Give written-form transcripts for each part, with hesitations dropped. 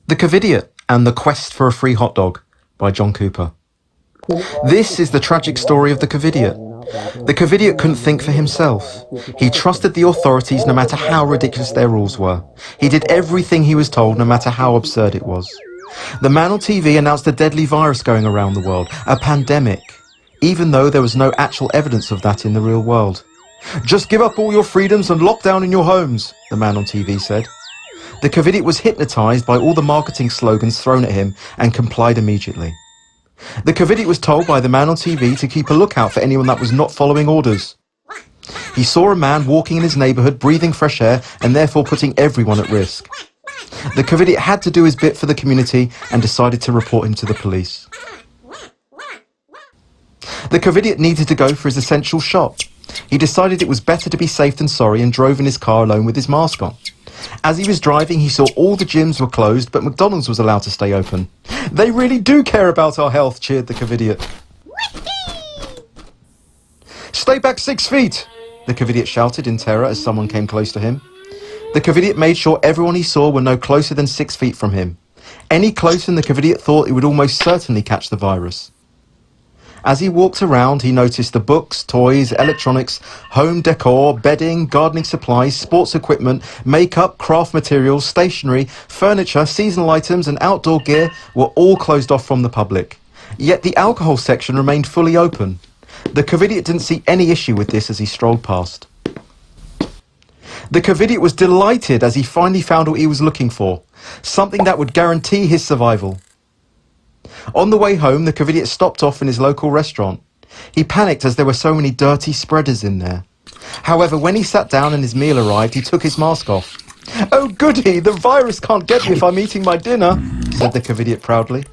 The Covidiot and the Quest for a Free Hot Dog by John Cooper. This is the tragic story of the Covidiot. The Covidiot couldn't think for himself. He trusted the authorities no matter how ridiculous their rules were. He did everything he was told no matter how absurd it was. The man on TV announced a deadly virus going around the world, a pandemic, even though there was no actual evidence of that in the real world. "Just give up all your freedoms and lock down in your homes," the man on TV said. The Covidiot was hypnotised by all the marketing slogans thrown at him and complied immediately. The Covidiot was told by the man on TV to keep a lookout for anyone that was not following orders. He saw a man walking in his neighbourhood breathing fresh air and therefore putting everyone at risk. The Covidiot had to do his bit for the community and decided to report him to the police. The Covidiot needed to go for his essential shop. He decided it was better to be safe than sorry and drove in his car alone with his mask on. As he was driving, he saw all the gyms were closed, but McDonald's was allowed to stay open. "They really do care about our health," cheered the Covidiot. "Stay back 6 feet!" the Covidiot shouted in terror as someone came close to him. The Covidiot made sure everyone he saw were no closer than 6 feet from him. Any closer and the Covidiot thought it would almost certainly catch the virus. As he walked around, he noticed the books, toys, electronics, home decor, bedding, gardening supplies, sports equipment, makeup, craft materials, stationery, furniture, seasonal items and outdoor gear were all closed off from the public. Yet the alcohol section remained fully open. The Covidiot didn't see any issue with this as he strolled past. The Covidiot was delighted as he finally found what he was looking for, something that would guarantee his survival. On the way home, the Covidiot stopped off in his local restaurant. He panicked as there were so many dirty spreaders in there. However, when he sat down and his meal arrived, he took his mask off. "Oh goody, the virus can't get me if I'm eating my dinner," said the Covidiot proudly.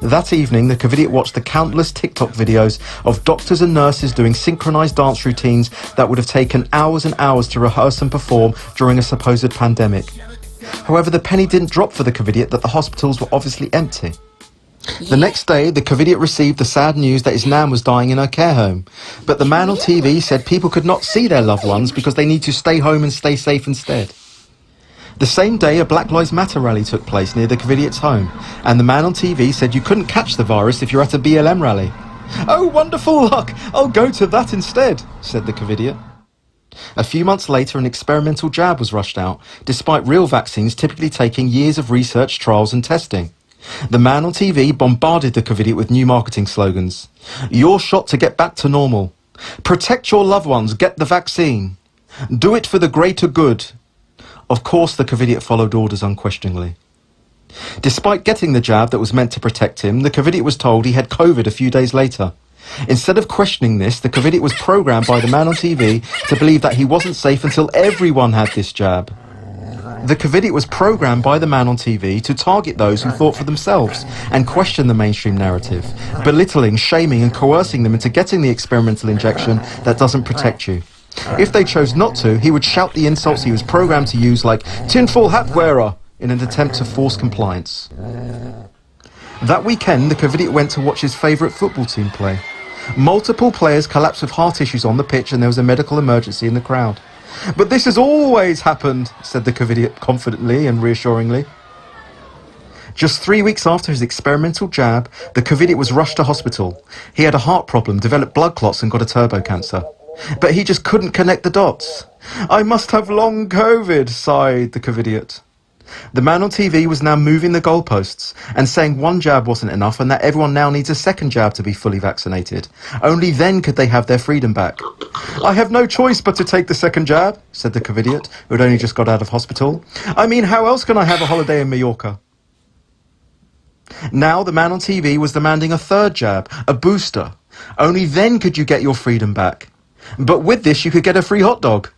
That evening, the Covidiot watched the countless TikTok videos of doctors and nurses doing synchronised dance routines that would have taken hours and hours to rehearse and perform during a supposed pandemic. However, the penny didn't drop for the Covidiot that the hospitals were obviously empty. The next day, the Covidiot received the sad news that his nan was dying in her care home. But the man on TV said people could not see their loved ones because they need to stay home and stay safe instead. The same day, a Black Lives Matter rally took place near the Covidiot's home, and the man on TV said you couldn't catch the virus if you're at a BLM rally. "Oh, wonderful luck! I'll go to that instead," said the Covidiot. A few months later, an experimental jab was rushed out, despite real vaccines typically taking years of research, trials and testing. The man on TV bombarded the Covidiot with new marketing slogans. "Your shot to get back to normal. Protect your loved ones, get the vaccine. Do it for the greater good." Of course, the Covidiot followed orders unquestioningly. Despite getting the jab that was meant to protect him, the Covidiot was told he had COVID a few days later. Instead of questioning this, the Covidiot was programmed by the man on TV to believe that he wasn't safe until everyone had this jab. The Covidiot was programmed by the man on TV to target those who thought for themselves and question the mainstream narrative, belittling, shaming and coercing them into getting the experimental injection that doesn't protect you. If they chose not to, he would shout the insults he was programmed to use, like "tinfoil hat wearer," in an attempt to force compliance. That weekend, the Covidiot went to watch his favourite football team play. Multiple players collapsed with heart issues on the pitch and there was a medical emergency in the crowd. "But this has always happened," said the Covidiot confidently and reassuringly. Just 3 weeks after his experimental jab, the Covidiot was rushed to hospital. He had a heart problem, developed blood clots and got a turbo cancer. But he just couldn't connect the dots. "I must have long COVID," sighed the Covidiot. The man on TV was now moving the goalposts and saying one jab wasn't enough and that everyone now needs a second jab to be fully vaccinated. Only then could they have their freedom back. "I have no choice but to take the second jab," said the Covidiot, who had only just got out of hospital. "I mean, how else can I have a holiday in Mallorca?" Now the man on TV was demanding a third jab, a booster. Only then could you get your freedom back. But with this you could get a free hot dog.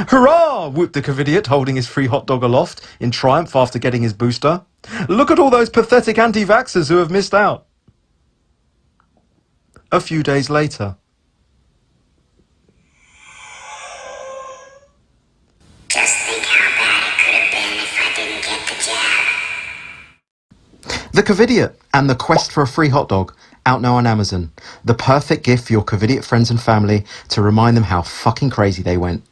"Hurrah!" whooped the Covidiot, holding his free hot dog aloft in triumph after getting his booster. "Look at all those pathetic anti-vaxxers who have missed out." A few days later. Just think how bad it could have been if I didn't get the jab. The Covidiot and the Quest for a Free Hot Dog, out now on Amazon. The perfect gift for your Covidiot friends and family to remind them how fucking crazy they went.